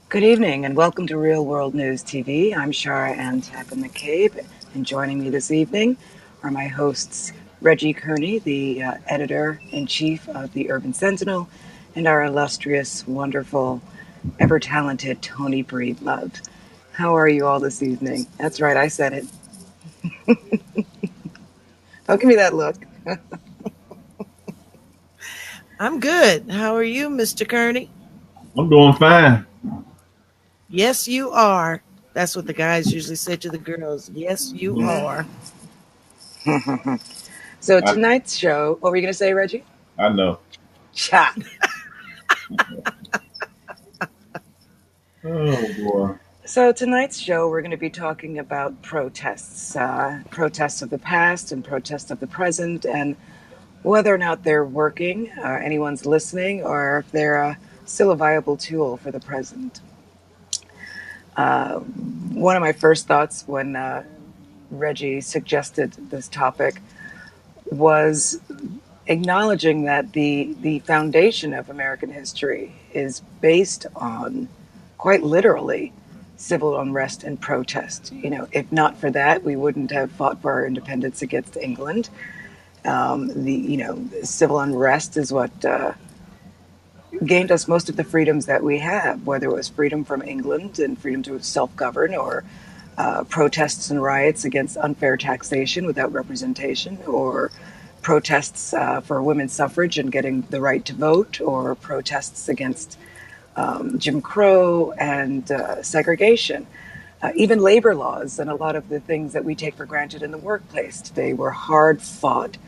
Good evening and welcome to Real World News TV. I'm Chara and Tappin the Cabe, and joining me this evening are my hosts Reggie Kearney, the editor-in-chief of the Urban Sentinel, and our illustrious, wonderful, ever-talented Tony Breedlove. How are you all this evening? That's right, I said it. Don't give me that look. I'm good. How are you, Mr. Kearney? I'm doing fine. Yes, you are. That's what the guys usually say to the girls. Yes, you Mhm. are. So I tonight's show, what were you going to say, Reggie? I know. Cha. Oh boy. So tonight's show, we're going to be talking about protests, protests of the past and protests of the present, and whether or not they're working, anyone's listening, or if they're still a viable tool for the present. One of my first thoughts when Reggie suggested this topic was acknowledging that the foundation of American history is based on, quite literally, civil unrest and protest. You know, if not for that, we wouldn't have fought for our independence against England. Civil unrest is what gained us most of the freedoms that we have, whether it was freedom from England and freedom to self-govern, or protests and riots against unfair taxation without representation, or protests for women's suffrage and getting the right to vote, or protests against Jim Crow and segregation. Even labor laws and a lot of the things that we take for granted in the workplace today were hard fought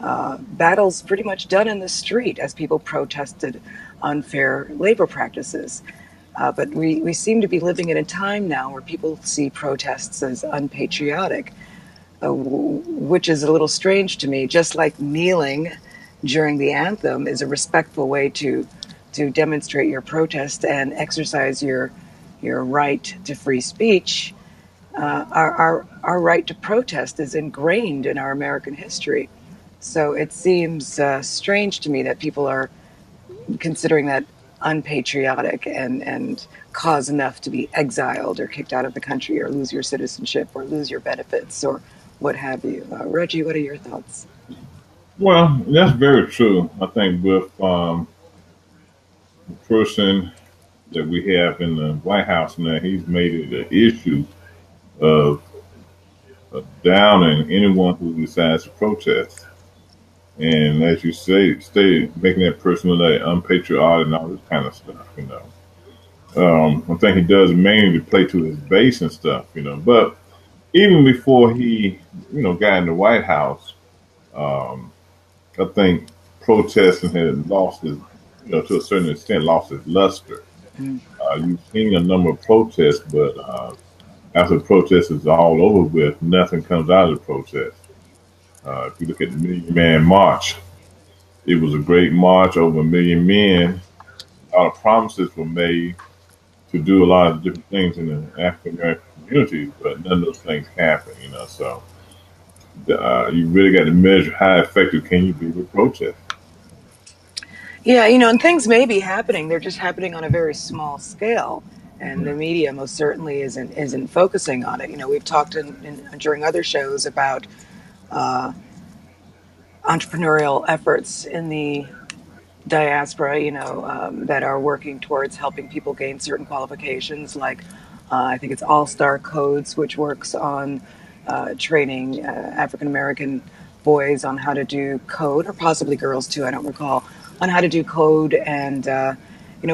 battles, pretty much done in the street as people protested unfair labor practices. But we seem to be living in a time now where people see protests as unpatriotic, which is a little strange to me. Just like kneeling during the anthem is a respectful way to demonstrate your protest and exercise your right to free speech. Our right to protest is ingrained in our American history. So it seems strange to me that people are considering that unpatriotic and cause enough to be exiled or kicked out of the country or lose your citizenship or lose your benefits or what have you. Reggie, what are your thoughts? Well, that's very true. I think with the person that we have in the White House now, he's made it an issue of, downing anyone who decides to protest. And as you say, making that person look like unpatriotic and all this kind of stuff, you know. I think he does mainly to play to his base and stuff, you know. But even before he, got in the White House, um, I think protesting had lost his, to a certain extent, lost its luster. Mm. You've seen a number of protests, but after the protest is all over with, nothing comes out of the protest. If you look at the Million Man March, it was a great march, over a million men. A lot of promises were made to do a lot of different things in the African American community, but none of those things happen, you know. So you really got to measure how effective can you be with protest. Yeah, you know, and things may be happening. They're just happening on a very small scale, and the media most certainly isn't focusing on it. You know, we've talked during other shows about uh, entrepreneurial efforts in the diaspora, that are working towards helping people gain certain qualifications, like I think it's All Star Codes, which works on training African American boys on how to do code, or possibly girls too, I don't recall, on how to do code and,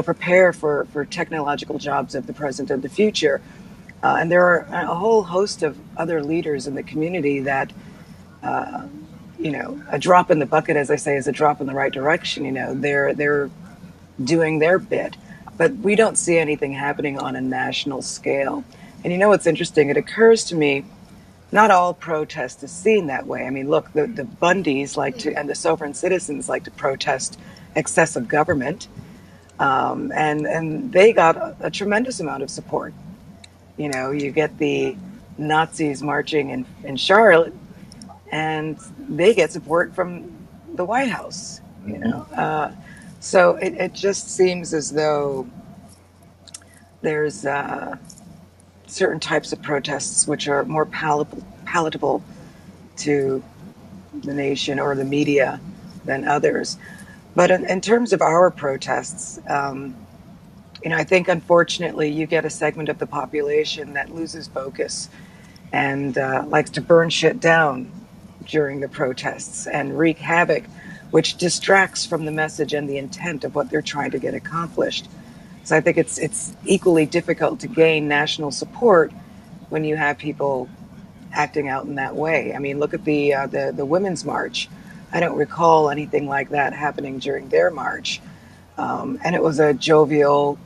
prepare for technological jobs of the present and the future. And there are a whole host of other leaders in the community that a drop in the bucket, as I say, is a drop in the right direction. You know, they're doing their bit, but we don't see anything happening on a national scale. And you know what's interesting? It occurs to me, not all protest is seen that way. I mean, look, the Bundys like to, and the sovereign citizens like to protest excessive government, and they got a tremendous amount of support. You know, you get the Nazis marching in Charlotte, and they get support from the White House. Hmm. So it just seems as though there's certain types of protests which are more palatable to the nation or the media than others. But in terms of our protests, I think unfortunately you get a segment of the population that loses focus and likes to burn shit down during the protests and wreak havoc, which distracts from the message and the intent of what they're trying to get accomplished. So I think it's equally difficult to gain national support when you have people acting out in that way. I mean, look at the Women's March. I don't recall anything like that happening during their march, and it was a jovial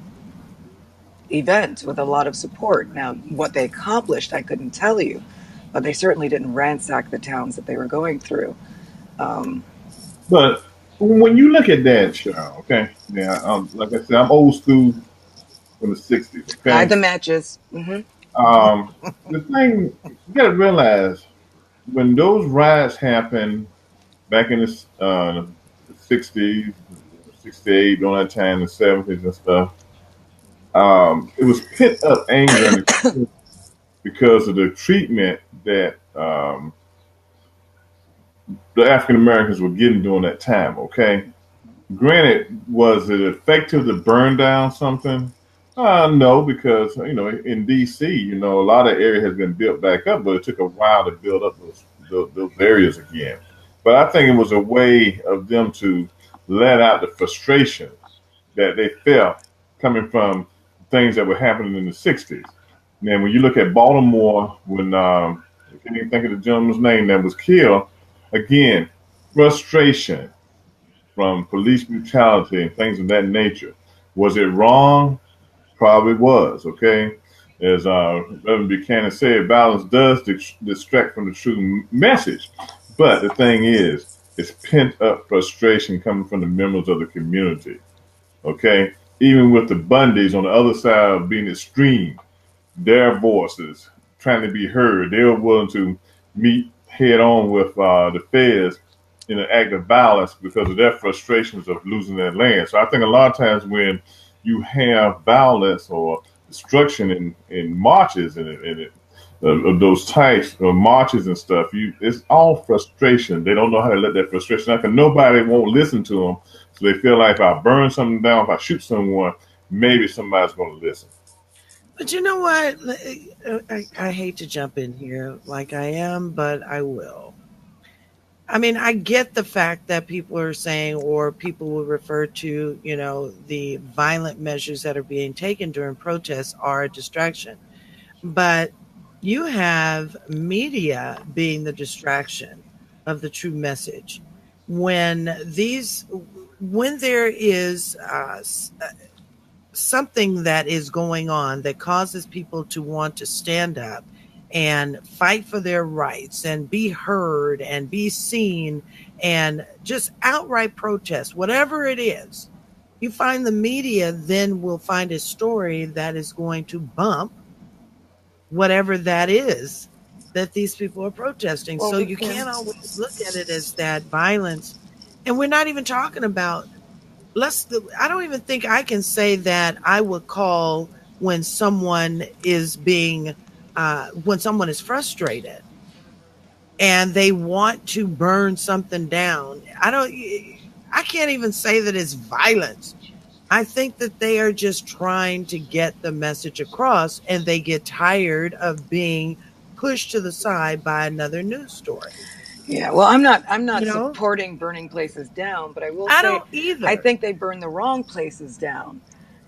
event with a lot of support. Now, what they accomplished, I couldn't tell you, but they certainly didn't ransack the towns that they were going through. Um, But when you look at that, Chara, okay, now, like I said, I'm old school from the '60s. Hide Okay, the matches. Hmm. the thing you got to realize when those riots happened back in the '60s, '68, during that time, the '70s and stuff, it was pent up anger and because of the treatment that the African Americans were getting during that time. Okay, granted, was it effective to burn down something? No, because in D.C., a lot of area has been built back up, but it took a while to build up those areas again. But I think it was a way of them to let out the frustration that they felt coming from things that were happening in the '60s. Now, when you look at Baltimore, when I can't even think of the gentleman's name that was killed, again, frustration from police brutality and things of that nature. Was it wrong? Probably was. Okay, as Reverend Buchanan said, violence does distract from the true message. But the thing is, it's pent up frustration coming from the members of the community. Okay, even with the Bundys on the other side of being extreme, their voices trying to be heard, they were willing to meet head on with the feds in an act of violence because of their frustrations of losing their land. So I think a lot of times when you have violence or destruction in marches of those types of marches and stuff, it's all frustration. They don't know how to let that frustration out because nobody won't listen to them. So they feel like if I burn something down, if I shoot someone, maybe somebody's going to listen. But you know what? I hate to jump in here like I am, but I will. I mean, I get the fact that people are saying, or people will refer to, the violent measures that are being taken during protests are a distraction. But you have media being the distraction of the true message. When when there is something that is going on that causes people to want to stand up and fight for their rights and be heard and be seen and just outright protest, whatever it is, you find the media then will find a story that is going to bump whatever that is that these people are protesting. Well, So you can't always look at it as that violence. And we're not even talking about I don't even think I can say that I would call when someone is when someone is frustrated and they want to burn something down. I can't even say that it's violence. I think that they are just trying to get the message across and they get tired of being pushed to the side by another news story. Yeah, well, I'm not supporting burning places down, but I will I say don't either. I think they burn the wrong places down.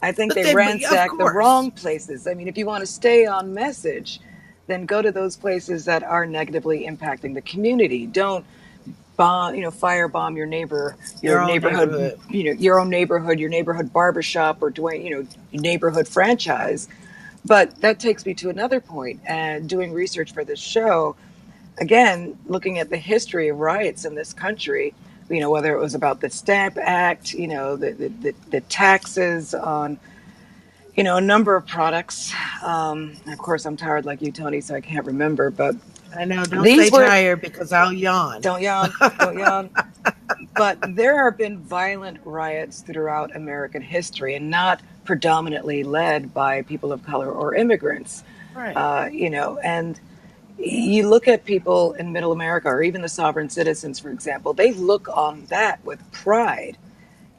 I think But they of ransack the course, wrong places. I mean, if you want to stay on message, then go to those places that are negatively impacting the community. Don't firebomb your your own neighborhood, neighborhood. your own neighborhood, your neighborhood barbershop or neighborhood franchise. But that takes me to another point. And doing research for this show, again, looking at the history of riots in this country, whether it was about the Stamp Act, the taxes on, a number of products. Of course, I'm tired like you, Tony, so I can't remember. But I know. Don't these say were, tired because I'll yawn. don't yawn, don't yawn. But there have been violent riots throughout American history, and not predominantly led by people of color or immigrants. Right. And you look at people in Middle America, or even the sovereign citizens, for example, they look on that with pride.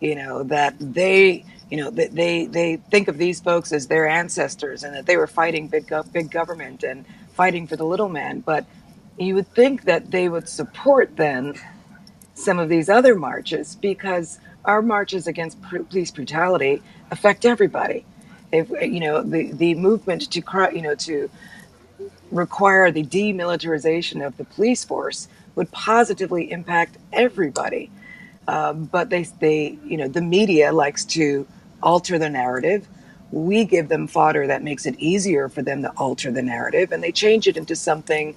That they think of these folks as their ancestors, and that they were fighting big government and fighting for the little man. But you would think that they would support then some of these other marches, because our marches against police brutality affect everybody. If the movement to require the demilitarization of the police force would positively impact everybody. But the media likes to alter the narrative. We give them fodder that makes it easier for them to alter the narrative, and they change it into something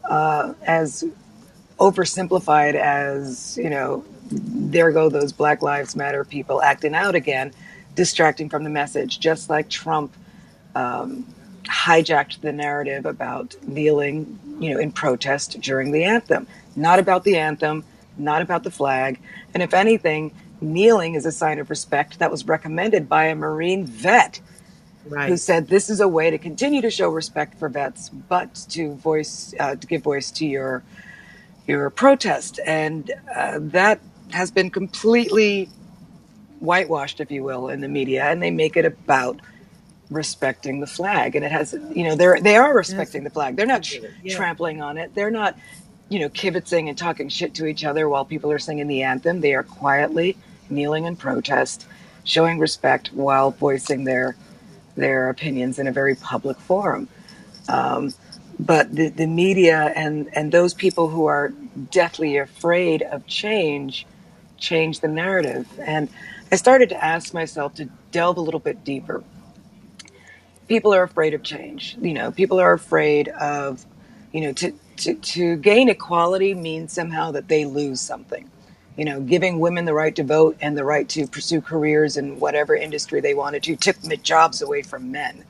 as oversimplified as, there go those Black Lives Matter people acting out again, distracting from the message, just like Trump hijacked the narrative about kneeling, in protest during the anthem. Not about the anthem, not about the flag. And if anything, kneeling is a sign of respect that was recommended by a Marine vet, Right. who said this is a way to continue to show respect for vets, but to give voice to your protest. And that has been completely whitewashed, if you will, in the media, and they make it about respecting the flag. And it has, they are respecting the flag. They're not trampling on it. They're not, kibitzing and talking shit to each other while people are singing the anthem. They are quietly kneeling in protest, showing respect while voicing their opinions in a very public forum. But the media and those people who are deathly afraid of change the narrative. And I started to ask myself to delve a little bit deeper. People are afraid of change. People are afraid of, to gain equality means somehow that they lose something. Giving women the right to vote and the right to pursue careers in whatever industry they wanted to took jobs away from men.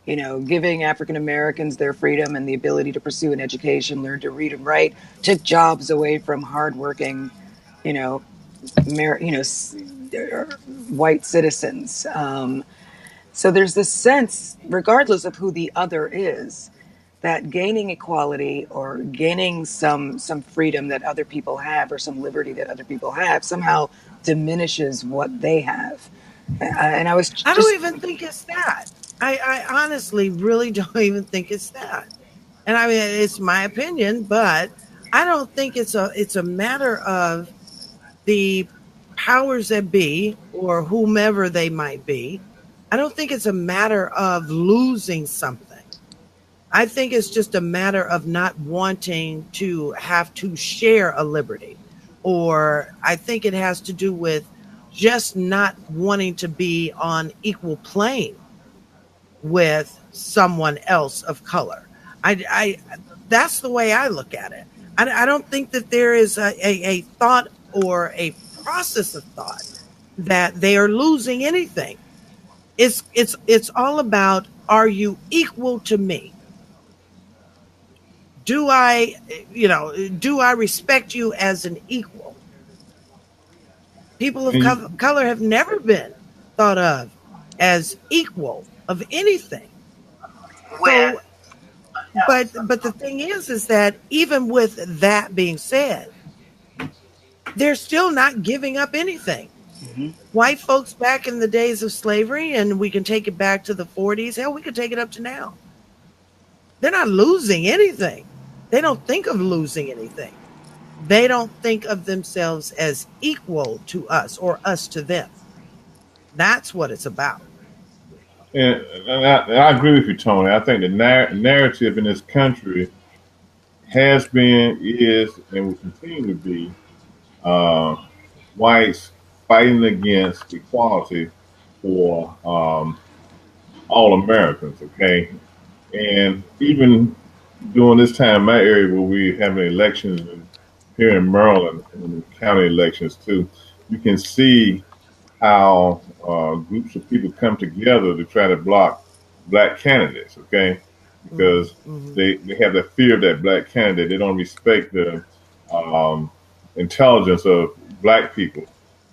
Giving African Americans their freedom and the ability to pursue an education, learn to read and write, took jobs away from hardworking, white citizens. So there's this sense, regardless of who the other is, that gaining equality or gaining some freedom that other people have, or some liberty that other people have, somehow diminishes what they have. And I don't even think it's that. I honestly really don't even think it's that. And I mean, it's my opinion, but I don't think it's a matter of the powers that be, or whomever they might be. I don't think it's a matter of losing something. I think it's just a matter of not wanting to have to share a liberty. Or I think it has to do with just not wanting to be on equal plane with someone else of color. I that's the way I look at it. I don't think that there is a thought or a process of thought that they are losing anything. It's all about, are you equal to me? Do I respect you as an equal? People of color have never been thought of as equal of anything. So, but the thing is that even with that being said, they're still not giving up anything. Mm-hmm. White folks back in the days of slavery, and we can take it back to the 40s. Hell, we could take it up to now. They're not losing anything. They don't think of losing anything. They don't think of themselves as equal to us or us to them. That's what it's about. And I agree with you, Tony. I think the narrative in this country has been, is, and will continue to be whites fighting against equality for all Americans, okay? And even during this time in my area where we're having elections here in Maryland, and county elections too, you can see how groups of people come together to try to block black candidates, okay? Because they have the fear of that black candidate. They don't respect the intelligence of black people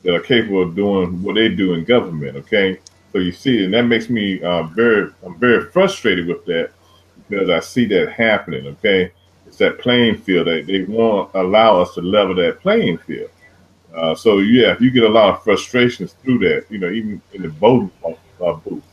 that are capable of doing what they do in government. Okay, so you see, and that makes me I'm very frustrated with that because I see that happening. Okay, it's that playing field that they won't allow us to level that playing field. So yeah, you get a lot of frustrations through that. Even in the voting booth,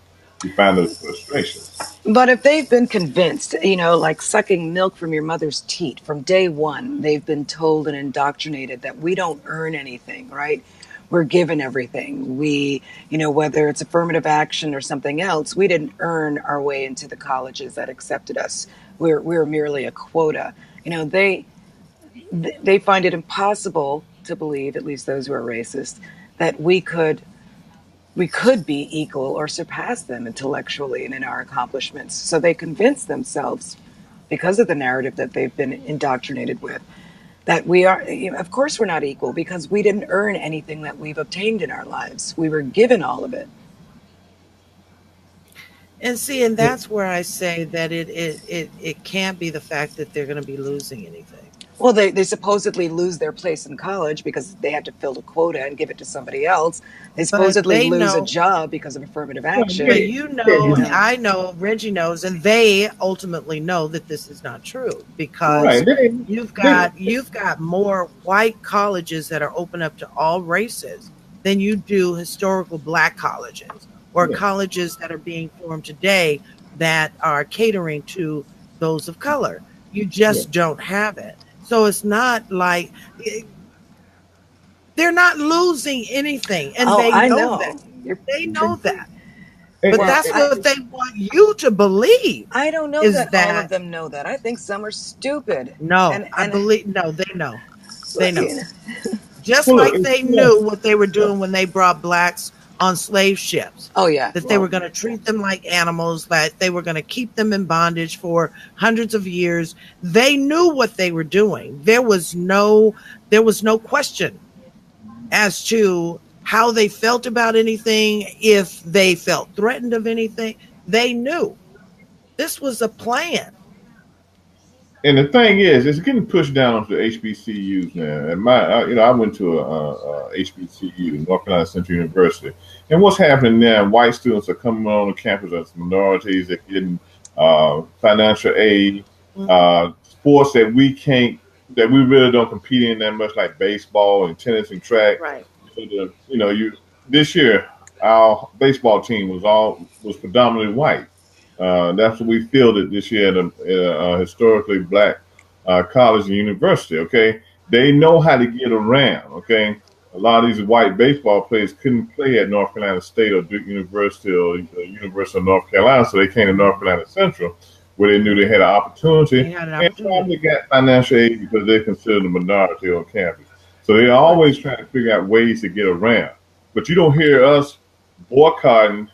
you find those frustrations. But if they've been convinced, like sucking milk from your mother's teat from day one, they've been told and indoctrinated that we don't earn anything, right? We're given everything. Whether it's affirmative action or something else, we didn't earn our way into the colleges that accepted us. We're merely a quota. They find it impossible to believe, at least those who are racist, that we could be equal or surpass them intellectually and in our accomplishments. So they convince themselves, because of the narrative that they've been indoctrinated with, that we are, of course, we're not equal because we didn't earn anything that we've obtained in our lives. We were given all of it. And that's where I say that it can't be the fact that they're going to be losing anything. Well, they supposedly lose their place in college because they have to fill a quota and give it to somebody else. They supposedly lose a job because of affirmative action. But I know, Reggie knows, and they ultimately know that this is not true because you've got more white colleges that are open up to all races than you do historical black colleges or colleges that are being formed today that are catering to those of color. You just don't have it. So it's not like they're not losing anything, and they know that. They know that. But that's what they want you to believe. I don't know that all of them know that. I think some are stupid. No, they know. They know. Just like they knew what they were doing when they brought blacks on slave ships. Oh, yeah. That they were going to treat them like animals, that they were going to keep them in bondage for hundreds of years. They knew what they were doing. There was no question as to how they felt about anything, if they felt threatened of anything. They knew. This was a plan. And the thing is, it's getting pushed down onto the HBCUs now. And I went to a HBCU, North Carolina Central University. And what's happening now? White students are coming on the campus as minorities. They're getting financial aid, sports that we really don't compete in that much, like baseball and tennis and track. Right. So this year our baseball team was predominantly white. That's what we fielded this year at a historically black college and university. Okay, they know how to get around. Okay, a lot of these white baseball players couldn't play at North Carolina State or Duke University or University of North Carolina, so they came to North Carolina Central, where they knew they had an opportunity, and probably got financial aid because they're considered a minority on campus. So they're always trying to figure out ways to get around. But you don't hear us boycotting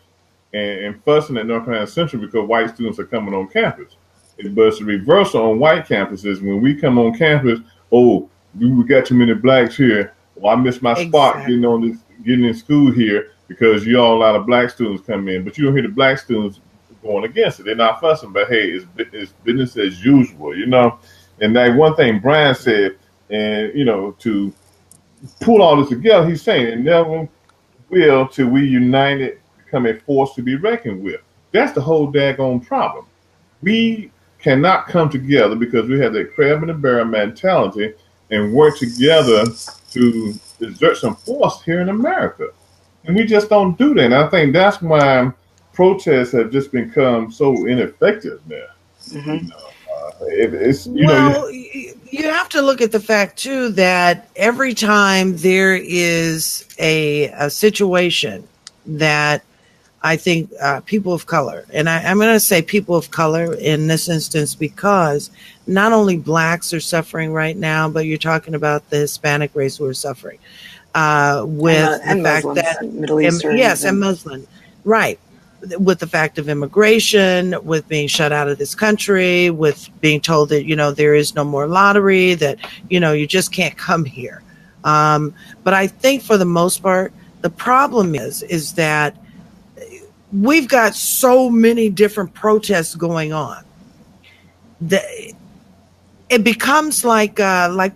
and fussing at North Carolina Central because white students are coming on campus. But it's the reversal on white campuses. When we come on campus, we got too many blacks here. Well, I missed my spot getting in school here because you all a lot of black students come in. But you don't hear the black students going against it. They're not fussing, but hey, it's business as usual, And that one thing Brian said, and to pull all this together, he's saying it never will till we united become a force to be reckoned with. That's the whole daggone problem. We cannot come together because we have that crab in the barrel mentality and work together to exert some force here in America. And we just don't do that. And I think that's why protests have just become so ineffective now. Mm-hmm. You have to look at the fact too that every time there is a situation that I think people of color, and I'm going to say people of color in this instance because not only blacks are suffering right now, but you're talking about the Hispanic race who are suffering with the fact Muslims, that Middle Eastern, and Muslim, right? With the fact of immigration, with being shut out of this country, with being told that there is no more lottery, that you just can't come here. But I think for the most part, the problem is that we've got so many different protests going on. it becomes like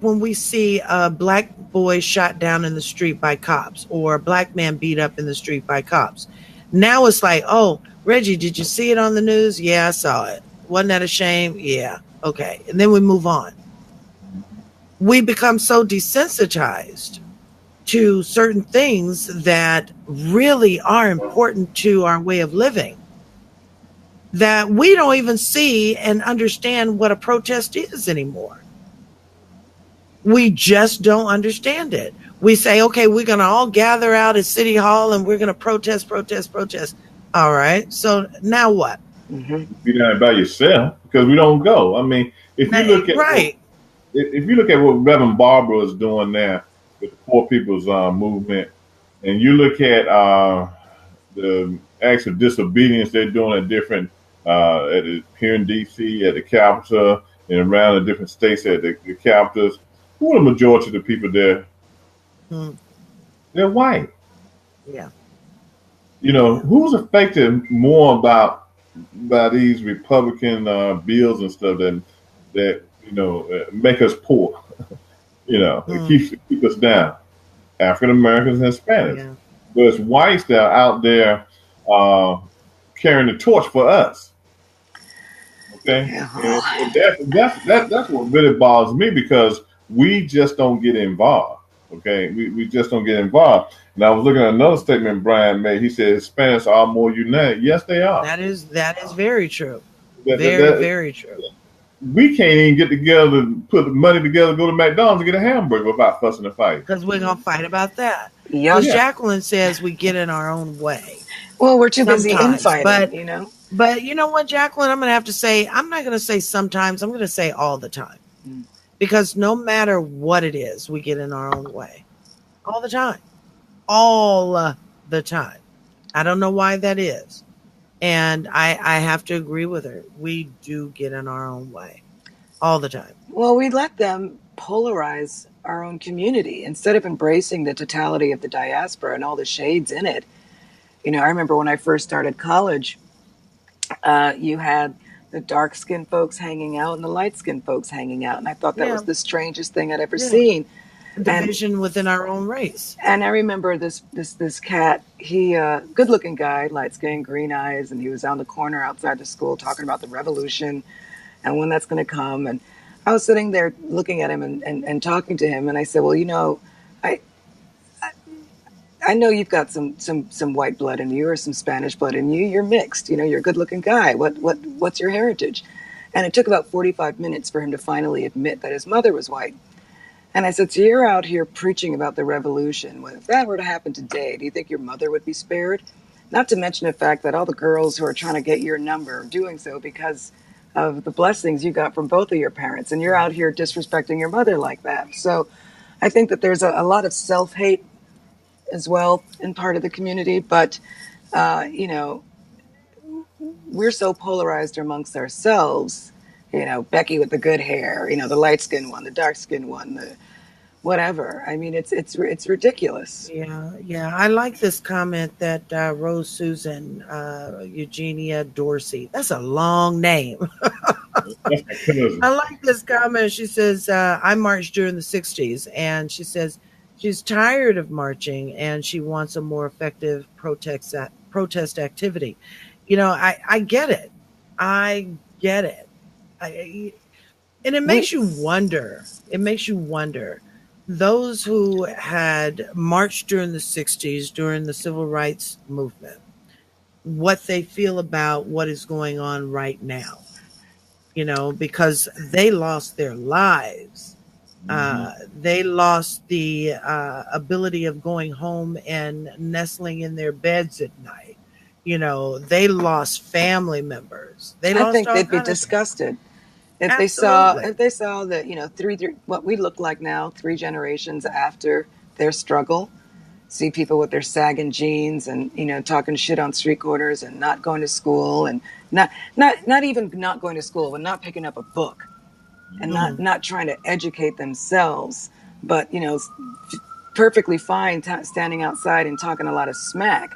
when we see a black boy shot down in the street by cops or a black man beat up in the street by cops. Now it's like, oh, Reggie, did you see it on the news? Yeah, I saw it. Wasn't that a shame? Yeah. Okay. And then we move on. We become so desensitized to certain things that really are important to our way of living that we don't even see and understand what a protest is anymore. We just don't understand it. We say, okay, we're going to all gather out at City Hall and we're going to protest. All right. So now what? You're not by yourself because we don't go. I mean, if you look at if you look at what Reverend Barbara is doing now with the Poor People's Movement, and you look at the acts of disobedience they're doing at different here in D.C. at the Capitol and around the different states at the capitals, who are the majority of the people there? They're white. Yeah. You know, who's affected more by these Republican bills and stuff that you know make us poor? You know, it keep us down. African Americans and Hispanics. Yeah. But it's whites that are out there carrying the torch for us. Okay, and that's what really bothers me because we just don't get involved. Okay, we just don't get involved. And I was looking at another statement Brian made. He said Hispanics are more united. Yes, they are. That is very true. Very true. We can't even get together, put the money together, go to McDonald's and get a hamburger without fussing and fighting. Because we're going to fight about that. Because Jacqueline says we get in our own way. Well, we're too busy infighting, you know. But you know what, Jacqueline? I'm going to have to say, I'm not going to say sometimes, I'm going to say all the time. Because no matter what it is, we get in our own way. All the time. All the time. I don't know why that is. And I have to agree with her. We do get in our own way all the time. Well, we let them polarize our own community instead of embracing the totality of the diaspora and all the shades in it. You know, I remember when I first started college, you had the dark-skinned folks hanging out and the light-skinned folks hanging out. And I thought that was the strangest thing I'd ever seen. Division within our own race. And I remember this cat, he good-looking guy, light-skinned, green eyes, and he was on the corner outside the school talking about the revolution and when that's going to come. And I was sitting there looking at him and talking to him, and I said, well, you know, I know you've got some white blood in you or some Spanish blood in you. You're mixed. You know, you're a good-looking guy. What's your heritage? And it took about 45 minutes for him to finally admit that his mother was white. And I said, so you're out here preaching about the revolution. Well, if that were to happen today, do you think your mother would be spared? Not to mention the fact that all the girls who are trying to get your number are doing so because of the blessings you got from both of your parents. And you're out here disrespecting your mother like that. So I think that there's a lot of self-hate as well in part of the community. But, you know, we're so polarized amongst ourselves. You know, Becky with the good hair, you know, the light-skinned one, the dark-skinned one, the whatever. I mean, it's ridiculous. Yeah. I like this comment that Rose Susan Eugenia Dorsey. That's a long name. I like this comment. She says, I marched during the 60s, and she says she's tired of marching and she wants a more effective protest activity. You know, I get it. I get it. And it makes you wonder. It makes you wonder. Those who had marched during the 60s, during the civil rights movement, what they feel about what is going on right now. You know, because they lost their lives. They lost the ability of going home and nestling in their beds at night. You know, they lost family members. I think they'd be disgusted if they saw that, you know, three what we look like now, 3 generations after their struggle, see people with their sagging jeans and, you know, talking shit on street corners and not going to school and not even not going to school, but not picking up a book and not trying to educate themselves, but, you know, perfectly fine standing outside and talking a lot of smack.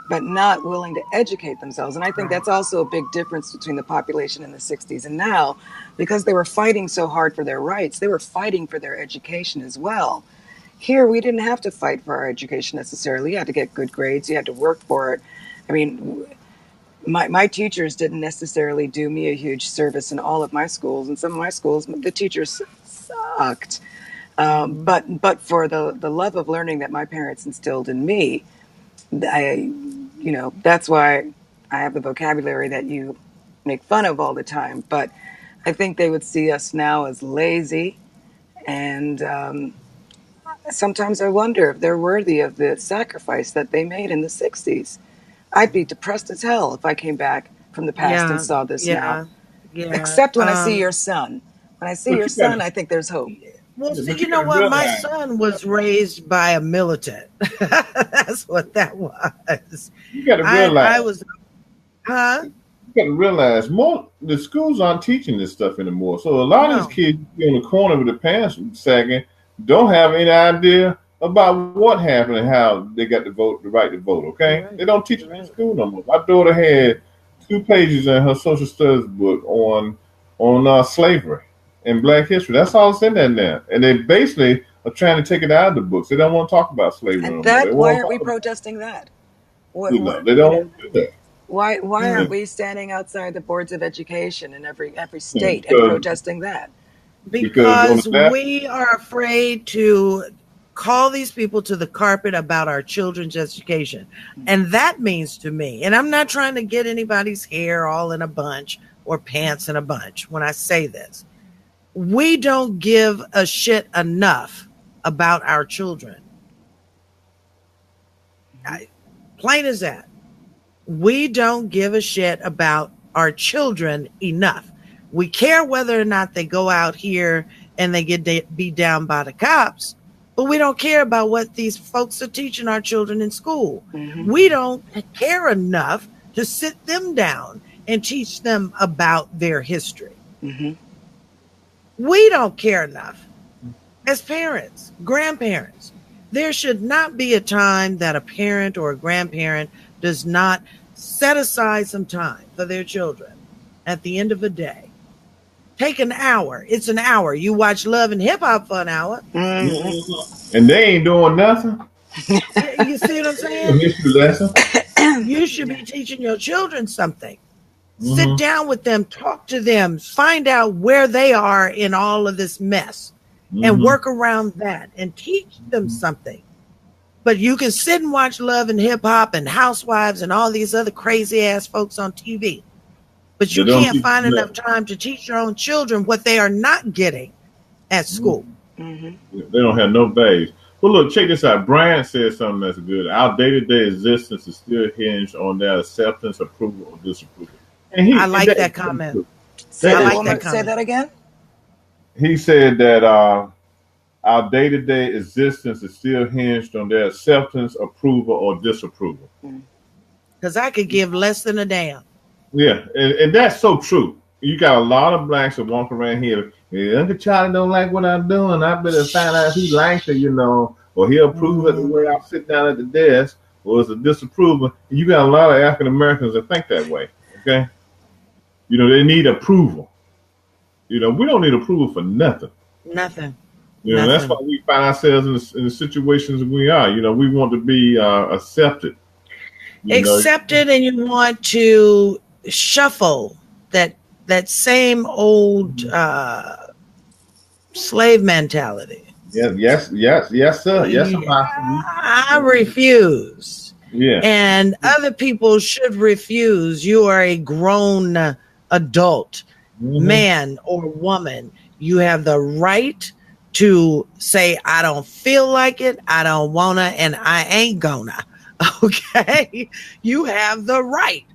but not willing to educate themselves. And I think that's also a big difference between the population in the 60s and now, because they were fighting so hard for their rights. They were fighting for their education as well. Here, we didn't have to fight for our education necessarily. You had to get good grades. You had to work for it. I mean, my teachers didn't necessarily do me a huge service in all of my schools. In some of my schools, the teachers sucked. But for the love of learning that my parents instilled in me, that's why I have the vocabulary that you make fun of all the time. But I think they would see us now as lazy, and sometimes I wonder if they're worthy of the sacrifice that they made in the 60s. I'd be depressed as hell if I came back from the past and saw this now. Yeah. Except when I see your son. When I see your son, I think there's hope. Well, see, you know what? My son was raised by a militant. That's what that was. You got to realize. You got to realize the schools aren't teaching this stuff anymore. So a lot of these kids on the corner with their pants sagging don't have any idea about what happened and how they got the right to vote. Okay, right. They don't teach it in school no more. My daughter had 2 pages in her social studies book on slavery and Black history. That's all it's in there now, and they basically are trying to take it out of the books. They don't want to talk about slavery and no more. Why aren't we protesting that? They don't want to do that. Why aren't we standing outside the boards of education in every state and protesting that? Because we are afraid to call these people to the carpet about our children's education. And that means to me, and I'm not trying to get anybody's hair all in a bunch or pants in a bunch when I say this, we don't give a shit enough about our children. Plain as that. We don't give a shit about our children enough. We care whether or not they go out here and they get beat down by the cops, but we don't care about what these folks are teaching our children in school. Mm-hmm. We don't care enough to sit them down and teach them about their history. Mm-hmm. We don't care enough as parents, grandparents. There should not be a time that a parent or a grandparent does not set aside some time for their children at the end of the day. Take an hour. It's an hour. You watch Love and Hip Hop for an hour. Mm-hmm. And they ain't doing nothing. You see what I'm saying? You should be teaching your children something. Mm-hmm. Sit down with them, talk to them, find out where they are in all of this mess, and work around that and teach them something. But you can sit and watch Love and Hip Hop and Housewives and all these other crazy ass folks on TV. But you can't find enough time to teach your own children what they are not getting at school. Mm-hmm. They don't have no base. Well, look, check this out. Brian said something that's good. Our day-to-day existence is still hinged on their acceptance, approval, or disapproval. And I like that comment. Say that again. He said that our day-to-day existence is still hinged on their acceptance, approval, or disapproval. Because I could give less than a damn. Yeah, and that's so true. You got a lot of blacks that walk around here. Yeah, Uncle Charlie don't like what I'm doing. I better find out if he likes it, or he'll approve it the way I sit down at the desk, or it's a disapproval. You got a lot of African Americans that think that way. Okay, they need approval. We don't need approval for nothing. Nothing. That's why we find ourselves in the situations we are. We want to be accepted. Accepted, and you want to shuffle that same old slave mentality. Yes, sir. Yes, I refuse. Yeah. And other people should refuse. You are a grown adult, man or woman. You have the right to say, I don't feel like it, I don't wanna, and I ain't gonna. Okay? You have the right.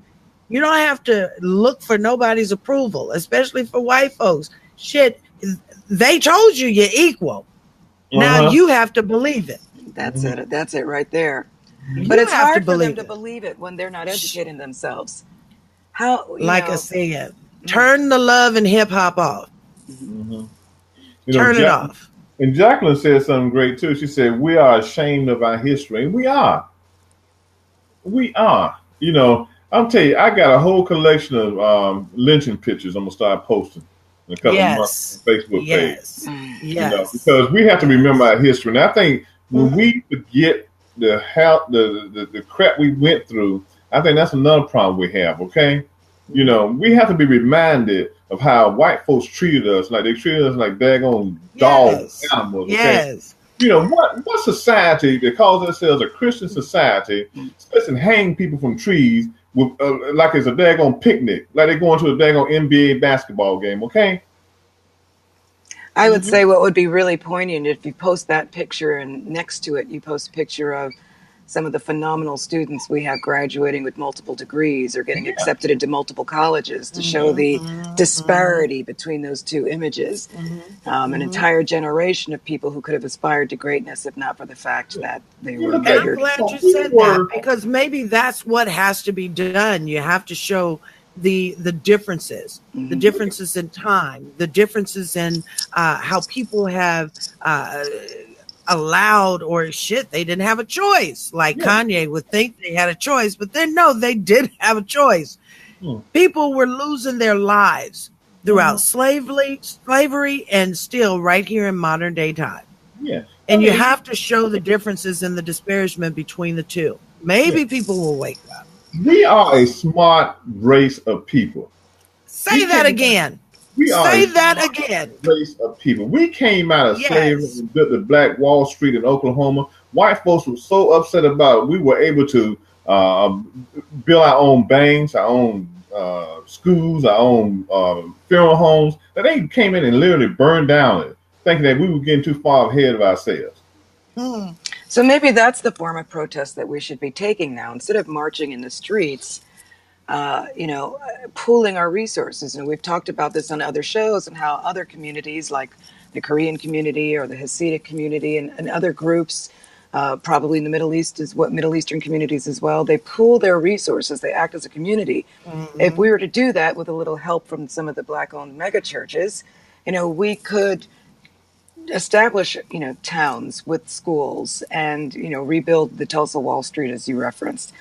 You don't have to look for nobody's approval, especially for white folks. Shit, they told you you're equal. Now you have to believe it. That's it. That's it right there. But it's hard for them to believe it when they're not educating themselves. I said, turn the Love and Hip Hop off. Turn it off. And Jacqueline said something great too. She said, we are ashamed of our history. And we are. We are. You know, I'm telling you, I got a whole collection of lynching pictures. I'm gonna start posting in a couple of months Yes. on Facebook page. Yes. You know, Yes. because we have to remember our history. And I think when Mhm. we forget the crap we went through, I think that's another problem we have. Okay, you know, we have to be reminded of how white folks treated us. Like they treated us like daggone dogs, Yes. animals. Okay, Yes. you know what society that calls themselves a Christian society sits and hang people from trees with like it's a daggone picnic, like they're going to a daggone NBA basketball game. Okay. I would Mhm. say what would be really poignant if you post that picture and next to it you post a picture of some of the phenomenal students we have graduating with multiple degrees or getting Yeah. accepted into multiple colleges to show Mhm. the Mhm. disparity between those two images. Mhm. An Mhm. entire generation of people who could have aspired to greatness if not for the fact that they You were look And at I'm beggared. glad you we said that were. because maybe that's what has to be done. You have to show the Mhm. differences in time, the differences in how people have uh, allowed or shit. They didn't have a choice. Like Yeah. Kanye would think they had a choice, but then no, they did have a choice. Hmm. People were losing their lives throughout Mhm. slavery, and still right here in modern day time. Yeah. I And you mean, have to show the differences and the disparagement between the two. yeah. Maybe people will wake up. We are a smart race of people. We Say that came. again. We are a Say that smart again. race of people. We came out of slavery Yes. and built the Black Wall Street in Oklahoma. White folks were so upset about it. We were able to build our own banks, our own schools, our own funeral homes. That they came in and literally burned down it, thinking that we were getting too far ahead of ourselves. Hmm. So maybe that's the form of protest that we should be taking now. Instead of marching in the streets, pooling our resources. And we've talked about this on other shows and how other communities like the Korean community or the Hasidic community and other groups, probably in the Middle East, is what Middle Eastern communities as well, they pool their resources. They act as a community. If Hmm. we were to do that with a little help from some of the Black-owned mega churches, we could establish towns with schools and rebuild the Tulsa Wall Street as you referenced.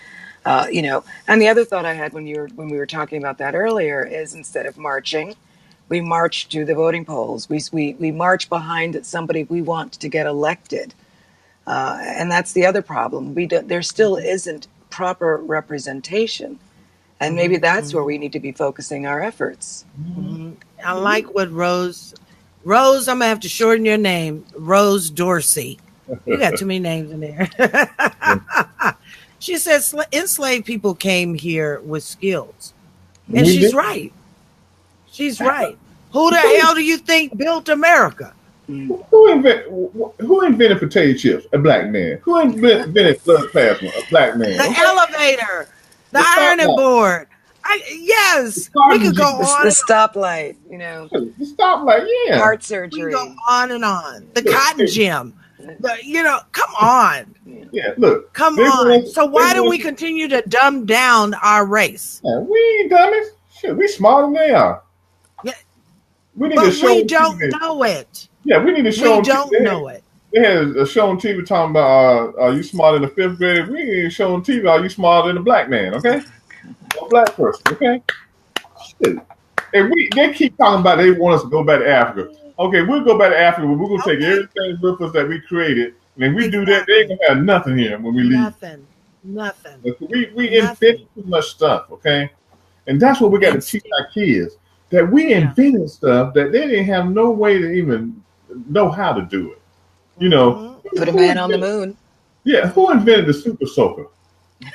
And the other thought I had when we were talking about that earlier is instead of marching, we march to the voting polls. We march behind somebody we want to get elected, and that's the other problem. There still isn't proper representation, and maybe that's where Hmm. we need to be focusing our efforts. Hmm. I like what Rose, I'm gonna have to shorten your name. Rose Dorsey. You got too many names in there. She says enslaved people came here with skills. And We she's did. right. She's right. Who the hell do you think built America? Mm. Who invented potato chips? A black man. Who invented blood plasma? A black man. The Okay. elevator, the The ironing stoplight, board. the Yes, we cotton could go gin, on The and stoplight, the stoplight. Yeah. heart we can go surgery. on and on. The Look, cotton gym. Come on. yeah. Look, Come they on. want. So They why do we want. continue to dumb down our race? Yeah, we ain't dummies. Shit, we smarter than they are. Yeah, We need to but show we on don't TV. know it. Yeah, we need to show We on TV. don't know it. They had a show on TV talking about are you smarter than the fifth grade? We need to show on TV are you smarter than a black man? Okay, or a black person. Okay, shit. And they keep talking about they want us to go back to Africa. Okay, we'll go back to Africa, but we're gonna take Okay. everything with us that we created. And if we do that, they ain't Exactly. gonna have nothing here when we leave. Nothing. Nothing. We invent Nothing. too much stuff, okay? And that's what we got to And teach our kids that we yeah. invented stuff that they didn't have no way to even know how to do it. You know, Mm-hmm. Put a who man on the invented, moon. yeah, who invented the super soaker?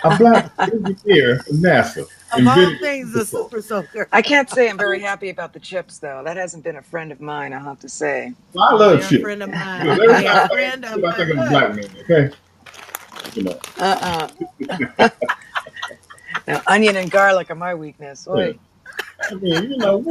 A black engineer from NASA Of all invented things, the the super soaker. super soaker. I can't say I'm very happy about the chips, though. That hasn't been a friend of mine, I'll have to say. Well, I Oh, love they're a chips. friend of Because mine. every They time are a I think friend of of chips, I think of a mine. black man, okay? You know, Uh-uh. Now, onion and garlic are my weakness. yeah. Oy. I mean, you know,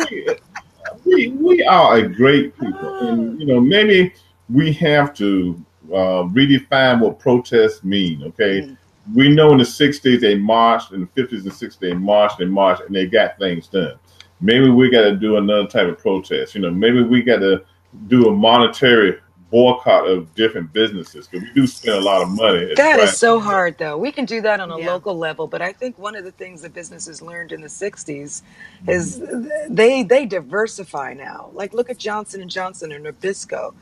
we are a great people, and you know, maybe we have to redefine what protests mean. Okay, Mm. we know in the '60s they marched, in the '50s and '60s they marched, and they got things done. Maybe we got to do another type of protest. You know, maybe we got to do a monetary boycott of different businesses, because we do spend a lot of money. That is so hard, though. We can do that on a Yeah. local level, but I think one of the things that businesses learned in the '60s is Mm-hmm. they diversify now. Like, look at Johnson and Johnson or Nabisco.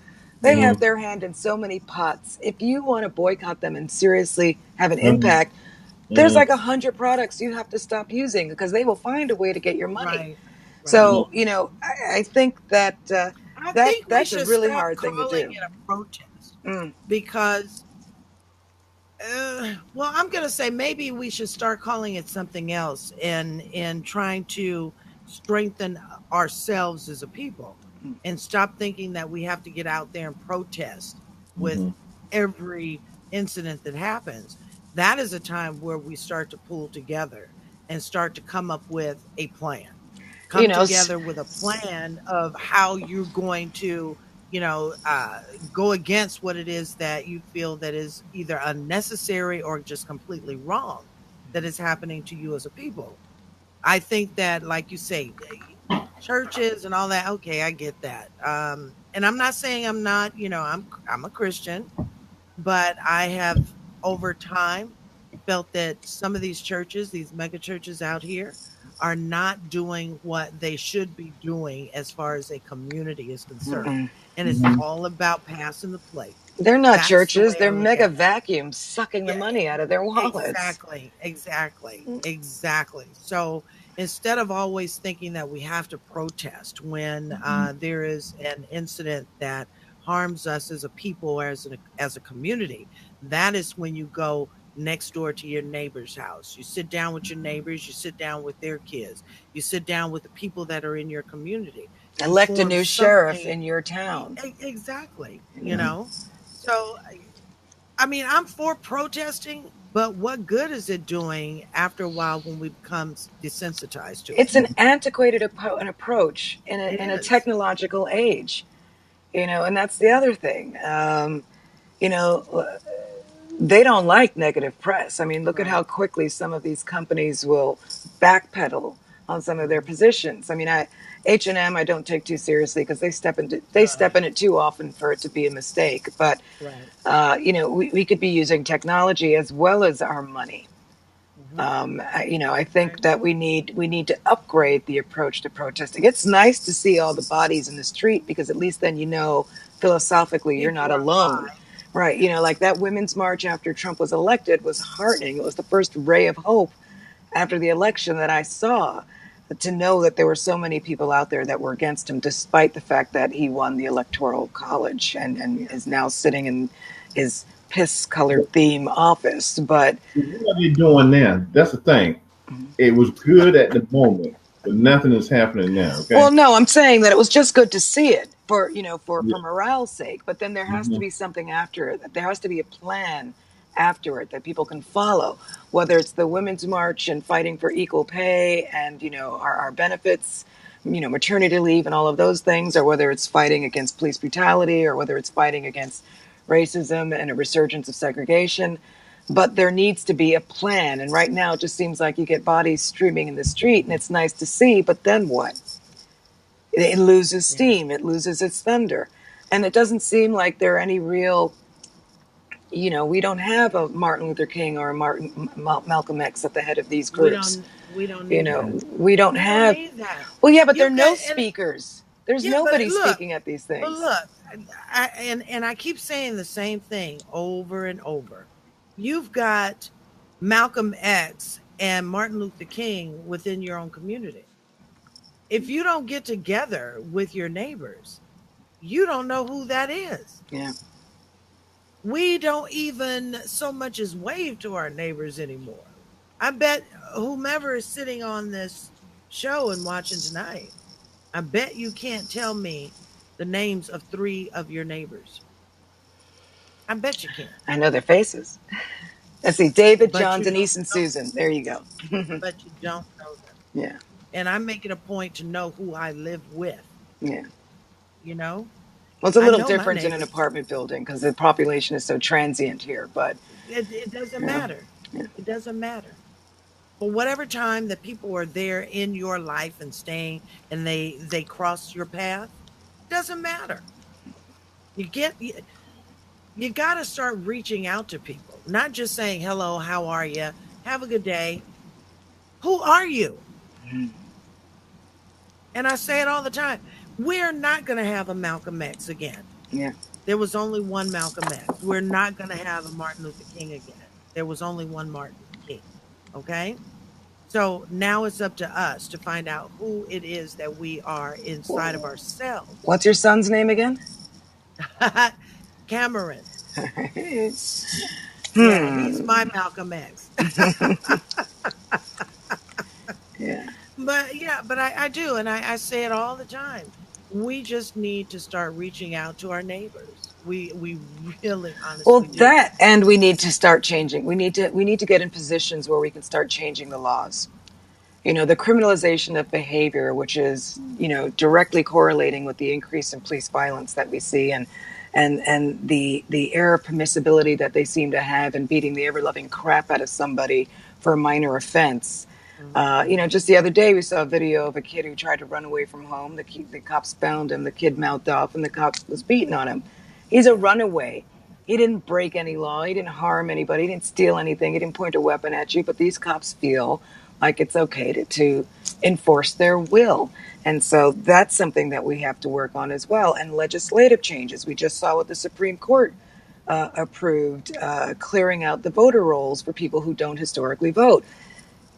They have Mm-hmm. their hand in so many pots. If you want to boycott them and seriously have an Mm-hmm. impact, there's like 100 products you have to stop using because they will find a way to get your money. Right. Right. So, I think that I think we that's a should really stop hard thing to calling do. it a protest Mm. because, well, I'm going to say maybe we should start calling it something else and trying to strengthen ourselves as a people and stop thinking that we have to get out there and protest with Mm-hmm. every incident that happens. That is a time where we start to pull together and start to come up with a plan. You Come know, together with a plan of how you're going to, you know, go against what it is that you feel that is either unnecessary or just completely wrong that is happening to you as a people. I think that, like you say, churches and all that. Okay, I get that. And I'm not saying I'm not. You know, I'm a Christian, but I have over time felt that some of these churches, these mega churches out here, are not doing what they should be doing as far as a community is concerned. mm-mm. And it's all about passing the plate. They're not That's the churches. way I They're look mega at it. vacuums sucking the Yeah, money out of their wallets. exactly, exactly, exactly. So instead of always thinking that we have to protest when there is an incident that harms us as a people or as a community, that is when you go next door to your neighbor's house. You sit down with your neighbors, you sit down with their kids, you sit down with the people that are in your community. You Elect a form new sheriff something. in your town. Exactly, You you know, know. So I mean, I'm for protesting, but what good is it doing after a while when we become desensitized to it? it's an antiquated an approach It in a is. technological age. And that's the other thing. You know, they don't like negative press. I mean, look at how Right. quickly some of these companies will backpedal on some of their Mhm. positions. I mean, H&M I don't take too seriously because they step in it too often for it to be a mistake. But Right. we could be using technology as well as our money. Hmm. I I think that agree. we need to upgrade the approach to protesting. It's nice to see all the bodies in the street because at least then philosophically you're not People are alone, alive. right? Like that women's march after Trump was elected was heartening. It was the first ray of hope after the election that I saw, to know that there were so many people out there that were against him, despite the fact that he won the electoral college and Yeah. is now sitting in his piss colored theme office. But What are they doing now? That's the thing. It was good at the moment, but nothing is happening now. well, Okay. no, I'm saying that it was just good to see it for Yeah. morale's sake. But then there has to Mm-hmm. be something after it. There has to be a plan after it that people can follow. Whether it's the women's march and fighting for equal pay and our benefits, maternity leave and all of those things, or whether it's fighting against police brutality, or whether it's fighting against racism and a resurgence of segregation. But there needs to be a plan. And right now, it just seems like you get bodies streaming in the street, and it's nice to see. But then what? It loses Yeah. steam, it loses its thunder. And it doesn't seem like there are any real, we don't have a Martin Luther King or a Malcolm X at the head of these groups. We don't need that. We don't We don't have, need that. well, yeah, but there are You got no and speakers. There's yeah, but nobody look, speaking at these but things. look, and I keep saying the same thing over and over. You've got Malcolm X and Martin Luther King within your own community. If you don't get together with your neighbors, you don't know who that is. Yeah. We don't even so much as wave to our neighbors anymore. I bet whomever is sitting on this show and watching tonight, I bet you can't tell me the names of three of your neighbors. I bet you can't. I know their faces. Let's see, David, But John, you don't Denise, and know Susan. There you go. but you don't know them. Yeah. And I'm making a point to know who I live with, Yeah. you know? Well, it's a I little know my different in an neighbors. apartment building because the population is so transient here. But, It doesn't yeah. matter. Yeah. It doesn't matter. For whatever time that people are there in your life and staying and they cross your path, doesn't matter. You got to start reaching out to people, not just saying, hello, how are you? Have a good day. Who are you? And I say it all the time. We're not going to have a Malcolm X again. Yeah. There was only one Malcolm X. We're not going to have a Martin Luther King again. There was only one Martin Luther King. Okay? So now it's up to us to find out who it is that we are inside of ourselves. What's your son's name again? Cameron. Hmm. Yeah, he's my Malcolm X. Yeah. But I do, and I say it all the time. We just need to start reaching out to our neighbors. We really honestly do. That, and we need to start changing. We need to get in positions where we can start changing the laws. You know, the criminalization of behavior, which is, you know, directly correlating with the increase in police violence that we see, and the air of permissibility that they seem to have in beating the ever-loving crap out of somebody for a minor offense. You know, just the other day we saw a video of a kid who tried to run away from home. The cops found him. The kid mouthed off, and the cops was beating on him. He's a runaway. He didn't break any law. He didn't harm anybody. He didn't steal anything. He didn't point a weapon at you. But these cops feel like it's okay to enforce their will. And so that's something that we have to work on as well. And legislative changes. We just saw what the Supreme Court approved, clearing out the voter rolls for people who don't historically vote.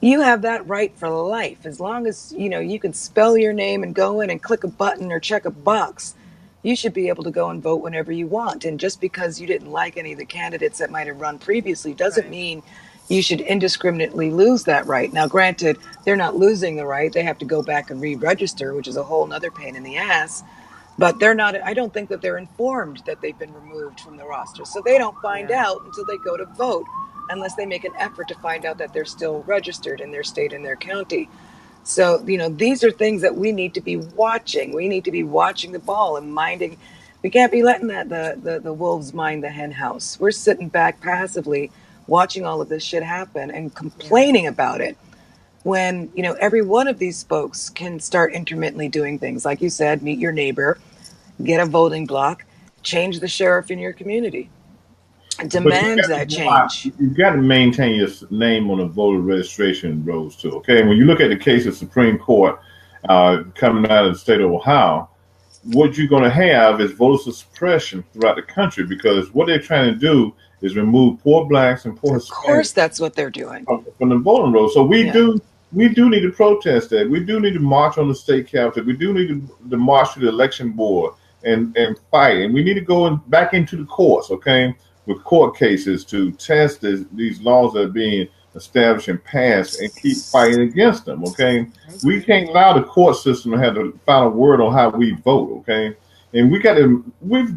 You have that right for life. As long as, you know, you can spell your name and go in and click a button or check a box, you should be able to go and vote whenever you want. And just because you didn't like any of the candidates that might have run previously doesn't mean you should indiscriminately lose that right. Now, granted, they're not losing the right. They have to go back and re-register, which is a whole nother pain in the ass. But they're not, I don't think that they're informed that they've been removed from the roster. So they don't find out until they go to vote, unless they make an effort to find out that they're still registered in their state and their county. So, you know, these are things that we need to be watching. We need to be watching the ball and minding. We can't be letting the wolves mind the hen house. We're sitting back passively watching all of this shit happen and complaining about it, when, you know, every one of these folks can start intermittently doing things. Like you said, meet your neighbor, get a voting block, change the sheriff in your community, demand that change. You've got to maintain your name on the voter registration rolls too, okay? When you look at the case of Supreme Court coming out of the state of Ohio, what you're going to have is voter suppression throughout the country, because what they're trying to do is remove poor blacks and poor Hispanics. Of course, that's what they're doing from the voting rolls. So we do need to protest that. We do need to march on the state capitol. We do need to march to the election board and fight. And we need to go back into the courts, okay, with court cases to test these laws that are being established and passed, and keep fighting against them, okay? We can't allow the court system to have the final word on how we vote, okay? And we've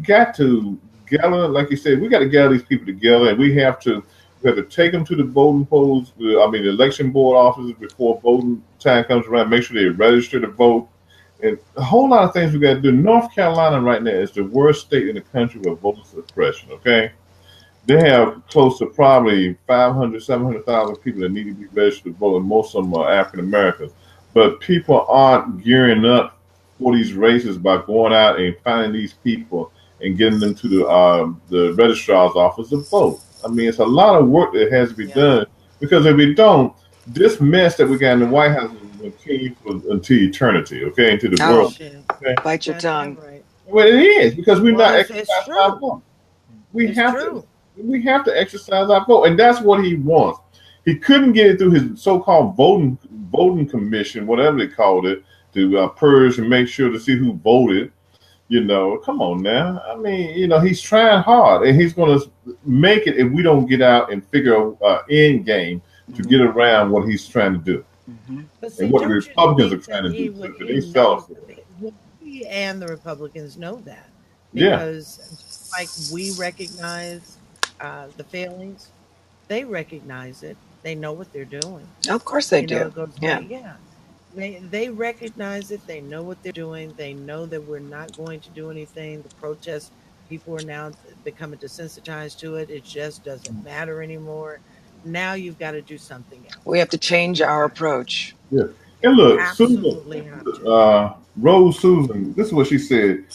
got to gather, like you said, we got to gather these people together, and we have to take them to the voting polls, the election board offices before voting time comes around, make sure they register to vote, and a whole lot of things we got to do. North Carolina right now is the worst state in the country with voter suppression, okay? They have close to probably 500, 700,000 people that need to be registered to vote, and most of them are African Americans. But people aren't gearing up for these races by going out and finding these people and getting them to the registrar's office to vote. I mean, it's a lot of work that has to be done, because if we don't, this mess that we got in the White House will continue until eternity, okay, into the world. Okay? Bite your tongue. Right. Well, it is, because we're not exercising our vote. We have to exercise our vote, and that's what he wants. He couldn't get it through his so-called voting commission, whatever they called it, to purge and make sure to see who voted. You know, come on now. I mean, you know, he's trying hard, and he's going to make it if we don't get out and figure an end game to get around what he's trying to do. See, and what the Republicans are trying to do. He and the Republicans know that. Because just like we recognize the failings, they recognize it. They know what they're doing. Of course they do. They recognize it. They know what they're doing. They know that we're not going to do anything. The protest, people are now becoming desensitized to it. It just doesn't matter anymore. Now you've got to do something else. We have to change our approach. Yeah. And look, Rose Susan, this is what she said.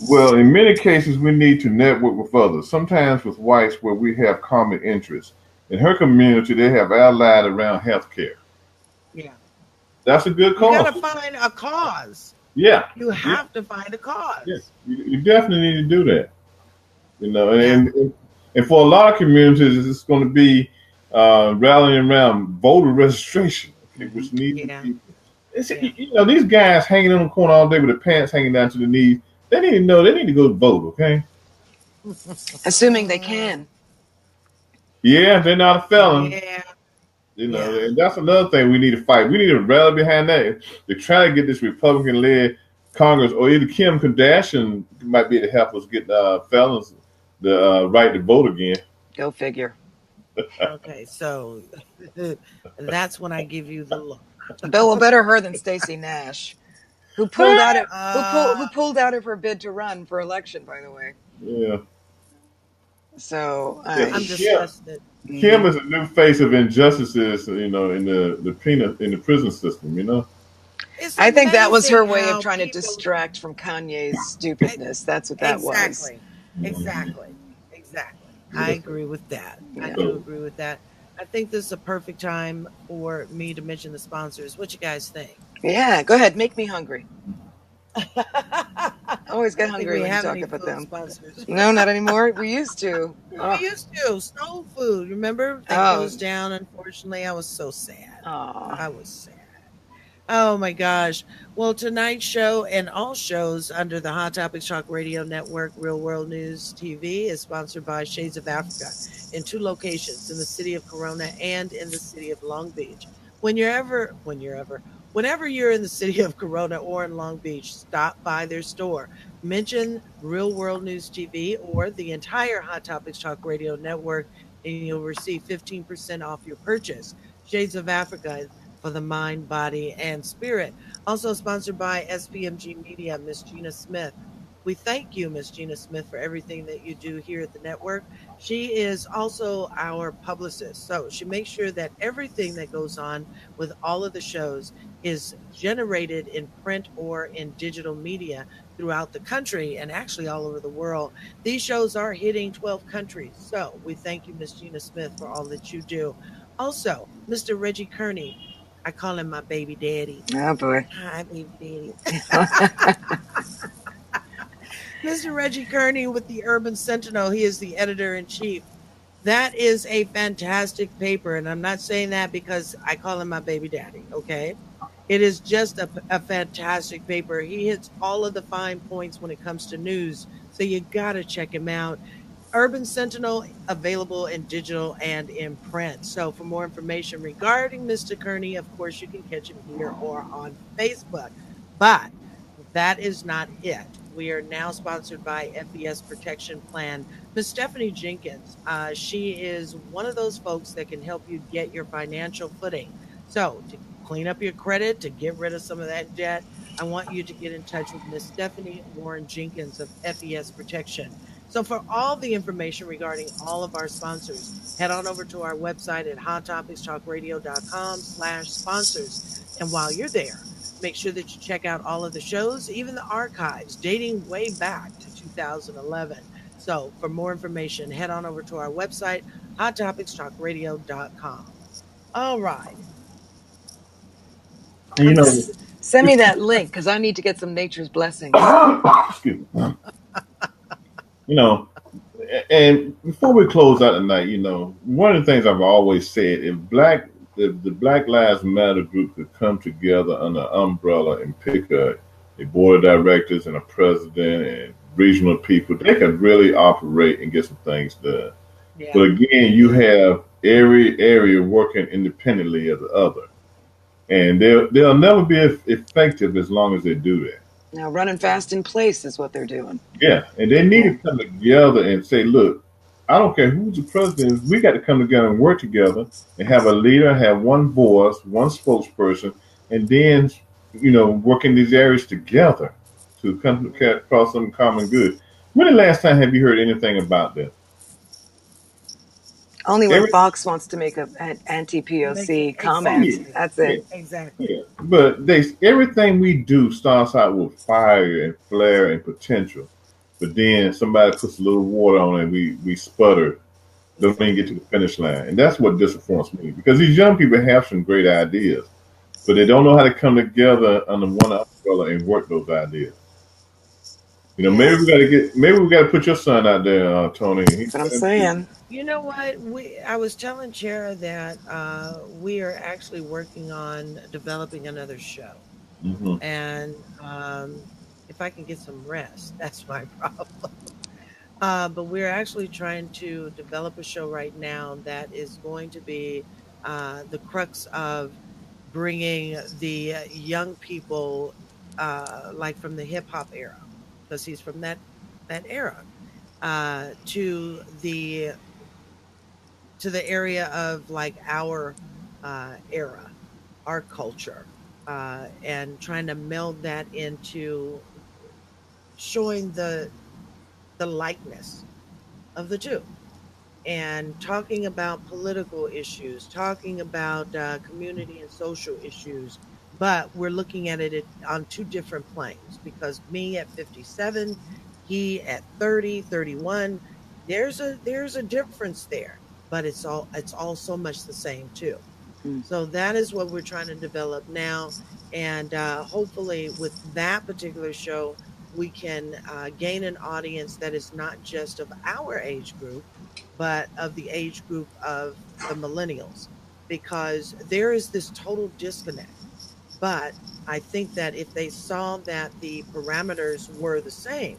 Well, in many cases, we need to network with others, sometimes with whites where we have common interests. In her community, they have allied around healthcare. Yeah. That's a good You cause. got to find a cause. Yeah. You have to find a cause. Yeah. You definitely need to do that. You know, Yeah. and for a lot of communities, it's going to be rallying around voter registration, which needs to be. You know, these guys hanging in the corner all day with their pants hanging down to the knees. They need to know they need to go vote. Okay. Assuming they can. Yeah, they're not a felon. Yeah. You know, and that's another thing we need to fight. We need to rally behind that to try to get this Republican-led Congress, or either Kim Kardashian might be able to help us get felons the right to vote again. Go figure. Okay, so that's when I give you the look. Well, better her than Stacey Nash, who pulled out of who pulled out of her bid to run for election. By the way. Yeah. So I'm disgusted. Kim is a new face of injustices, you know, in the prison system, you know. I think that was her way of trying to distract from Kanye's stupidness. That's what that was. Exactly. I agree with that. I do agree with that. I think this is a perfect time for me to mention the sponsors. What you guys think? Yeah, go ahead. Make me hungry. I always get hungry when you talk about them. Sponsors. No, not anymore. We used to. We used to. Soul Food, remember? That goes down, unfortunately. I was so sad. I was sad. Oh my gosh. Well, tonight's show and all shows under the Hot Topics Talk Radio Network, Real World News TV, is sponsored by Shades of Africa in 2 locations, in the city of Corona and in the city of Long Beach. Whenever you're in the city of Corona or in Long Beach, stop by their store. Mention Real World News TV or the entire Hot Topics Talk Radio Network, and you'll receive 15% off your purchase. Shades of Africa, for the mind, body, and spirit. Also sponsored by SPMG Media, Miss Gina Smith. We thank you, Miss Gina Smith, for everything that you do here at the network. She is also our publicist, so she makes sure that everything that goes on with all of the shows is generated in print or in digital media throughout the country and actually all over the world. These shows are hitting 12 countries, so we thank you, Miss Gina Smith, for all that you do. Also, Mr. Reggie Kearney, I call him my baby daddy. Oh, boy. Hi, baby daddy. Mr. Reggie Kearney with the Urban Sentinel. He is the editor-in-chief. That is a fantastic paper, and I'm not saying that because I call him my baby daddy, okay? It is just a fantastic paper. He hits all of the fine points when it comes to news, so you got to check him out. Urban Sentinel, available in digital and in print. So for more information regarding Mr. Kearney, of course, you can catch him here or on Facebook. But that is not it. We are now sponsored by FES Protection Plan. Ms. Stephanie Jenkins, she is one of those folks that can help you get your financial footing. So to clean up your credit, to get rid of some of that debt, I want you to get in touch with Ms. Stephanie Warren Jenkins of FES Protection. So for all the information regarding all of our sponsors, head on over to our website at hottopictalkradio.com/sponsors. And while you're there, make sure that you check out all of the shows, even the archives dating way back to 2011. So for more information, head on over to our website, hottopictalkradio.com. All right. You know, send me that link because I need to get some nature's blessings. Excuse me. You know, and before we close out tonight, you know, one of the things I've always said, if the Black Lives Matter group could come together under an umbrella and pick a board of directors and a president and regional people, they could really operate and get some things done. Yeah. But again, you have every area working independently of the other. And they'll never be effective as long as they do that. Now, running fast in place is what they're doing. Yeah, and they need to come together and say, look, I don't care who's the president. We got to come together and work together and have a leader, have one voice, one spokesperson, and then, you know, work in these areas together to come across some common good. When the last time have you heard anything about that? Only when Every Fox wants to make an Makes it anti-POC oh comment. yeah, exactly, That's yeah, it. exactly. yeah. But everything we do starts out with fire and flare and potential. But then somebody puts a little water on it and we sputter. Don't even get to the finish line. And that's what disappoints me. Because these young people have some great ideas, but they don't know how to come together under one umbrella and work those ideas. Yeah, Maybe we gotta put your son out there, Tony. He's that's what I'm trying to saying. You know what? I was telling Chara that we are actually working on developing another show, hmm and if I can get some rest, that's my problem. But we're actually trying to develop a show right now that is going to be the crux of bringing the young people, like from the hip hop era, because he's from that era, to the area of like our era, our culture, and trying to meld that into showing the likeness of the two, and talking about political issues, talking about community and social issues. But we're looking at it on two different planes, because me at 57, he at 30, 31, there's a difference there, but it's all so much the same too. Mm. So that is what we're trying to develop now. And hopefully, with that particular show, we can gain an audience that is not just of our age group, but of the age group of the millennials, because there is this total disconnect. But I think that if they saw that the parameters were the same,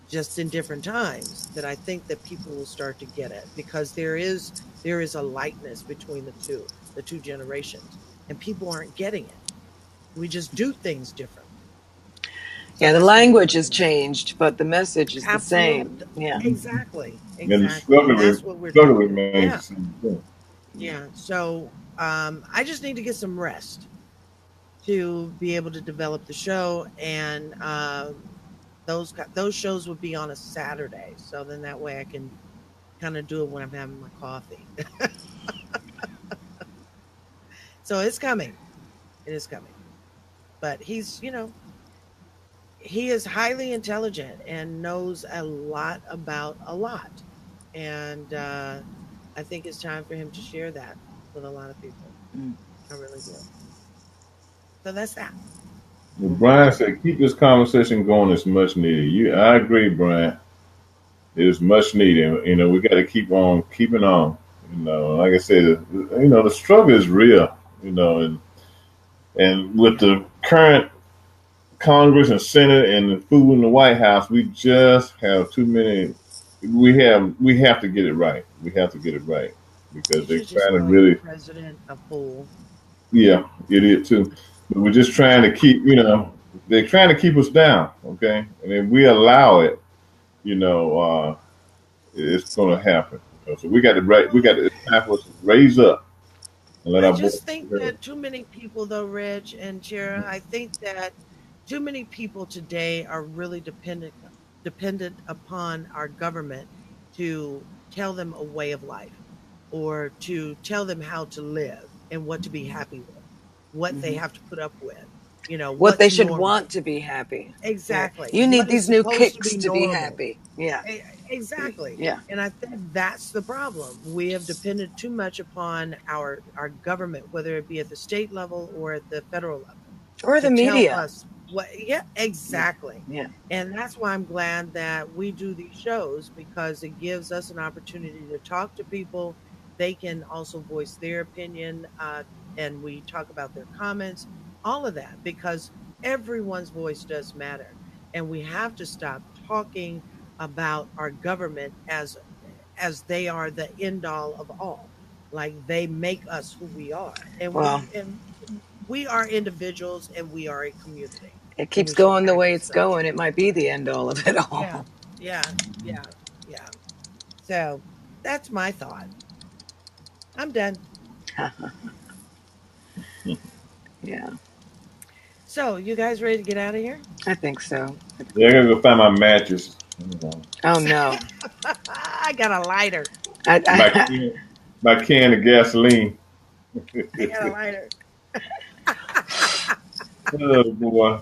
just in different times, that I think that people will start to get it, because there is a likeness between the two generations, and people aren't getting it. We just do things differently. So Yeah, the that's what we're language has working on. changed, but the message is the Absolutely. same. Yeah. Exactly. And the Exactly. And that's what we're struggle trying to do. remains Yeah. the same thing. Yeah. So I just need to get some rest to be able to develop the show, and those shows would be on a Saturday, so then that way I can kind of do it when I'm having my coffee. So it's coming. It is coming. But he is highly intelligent and knows a lot about a lot. And I think it's time for him to share that with a lot of people. Mm. I really do. So that's that. Well, Brian said, keep this conversation going. It's much needed. I agree, Brian. It is much needed. We got to keep on keeping on. Like I said, the struggle is real. And with the current Congress and Senate and the food in the White House, we just have too many. We have to get it right. We have to get it right because Did they're you just trying to call your really. president a fool? Yeah, it is too. But we're just trying to keep. They're trying to keep us down. Okay, and if we allow it, you know, it's going to happen. So we got to right. We got to. It's time for us to raise up and let I our voice just think be heard. that too many people, though, Reg and Chera, I think that too many people today are really dependent upon our government to tell them a way of life, or to tell them how to live and what to be happy with, what they Hmm. have to put up with, What they what's should normal. want to be happy. Yeah. Exactly. You need What is these new supposed to kicks be to be normal. happy. Yeah. Exactly. Yeah. And I think that's the problem. We have depended too much upon our government, whether it be at the state level or at the federal level, Or to the tell media. us what. Yeah, Yeah. exactly. Yeah. And that's why I'm glad that we do these shows, because it gives us an opportunity to talk to people. They can also voice their opinion, and we talk about their comments, all of that, because everyone's voice does matter. And we have to stop talking about our government as they are the end all of all, like they make us who we are, and Well, we are individuals, and we are a community, it and keeps we should going the act way as it's such. going. It might be the end all of it Yeah, all. yeah, yeah, yeah. So that's my thought. I'm done. Yeah. So you guys ready to get out of here? I think so. Yeah, I gotta go find my matches. Oh no. I got a lighter. My I, can, my can of gasoline. I got a lighter. Oh boy.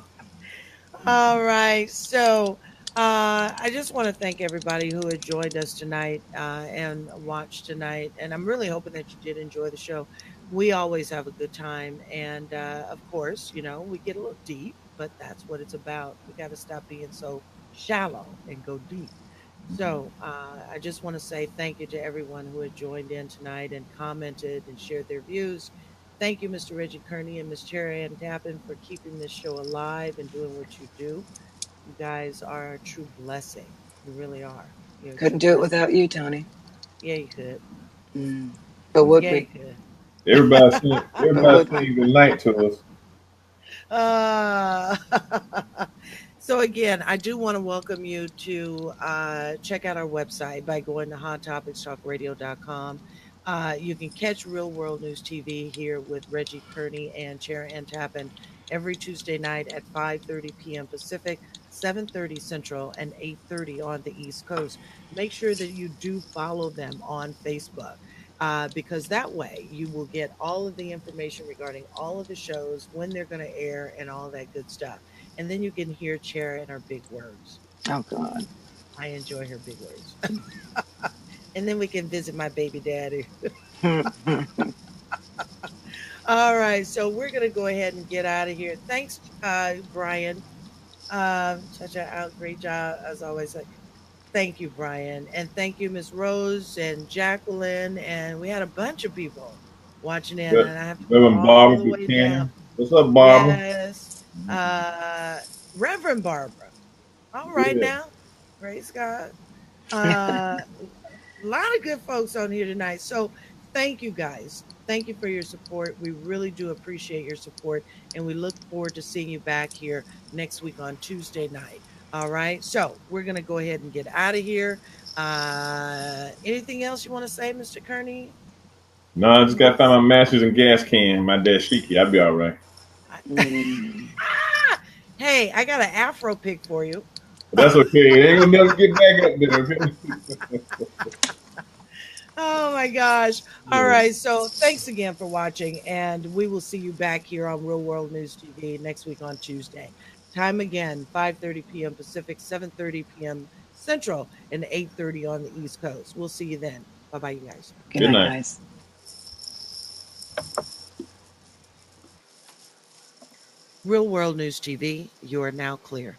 All right. So I just want to thank everybody who had joined us tonight and watched tonight. And I'm really hoping that you did enjoy the show. We always have a good time. And of course, we get a little deep, but that's what it's about. We got to stop being so shallow and go deep. So I just want to say thank you to everyone who had joined in tonight and commented and shared their views. Thank you, Mr. Reggie Kearney and Miss Chara and Tappin, for keeping this show alive and doing what you do. You guys are a true blessing. You really are. You're a couldn't true do it blessing. without you, Tony. Yeah, you could. Mm. But would Yeah, you we? could. But Everybody would we? saying good night to us. Uh, so again, I do want to welcome you to check out our website by going to hottopicstalkradio.com. You can catch Real World News TV here with Reggie Kearney and Chara and Tappin every Tuesday night at 5:30 p.m. Pacific, 7:30 Central, and 8:30 on the East Coast. Make sure that you do follow them on Facebook because that way you will get all of the information regarding all of the shows, when they're going to air, and all that good stuff. And then you can hear Chara and her big words. Oh, God. I enjoy her big words. And then we can visit my baby daddy. All right. So we're going to go ahead and get out of here. Thanks, Brian. Such a great job as always. Thank you, Brian. And thank you, Miss Rose and Jacqueline. And we had a bunch of people watching in, and I have to go Reverend all Barbara the way down. Buchanan. What's up, Barbara? Yes. Uh, Reverend Barbara. All right Yeah. now. Praise God. A lot of good folks on here tonight. So thank you guys. Thank you for your support. We really do appreciate your support. And we look forward to seeing you back here next week on Tuesday night. All right. So we're going to go ahead and get out of here. Anything else you want to say, Mr. Kearney? No, I just got to find my masters and gas can, my dashiki. I'll be all right. Mm. Hey, I got an afro pick for you. But that's okay. It ain't gonna never get back up there. Okay? Oh my gosh. All Yeah. right. So thanks again for watching. And we will see you back here on Real World News TV next week on Tuesday. Time again, 5:30 p.m. Pacific, 7:30 p.m. Central, and 8:30 on the East Coast. We'll see you then. Bye-bye, you guys. Good Good night, night. guys. Real World News TV, you are now clear.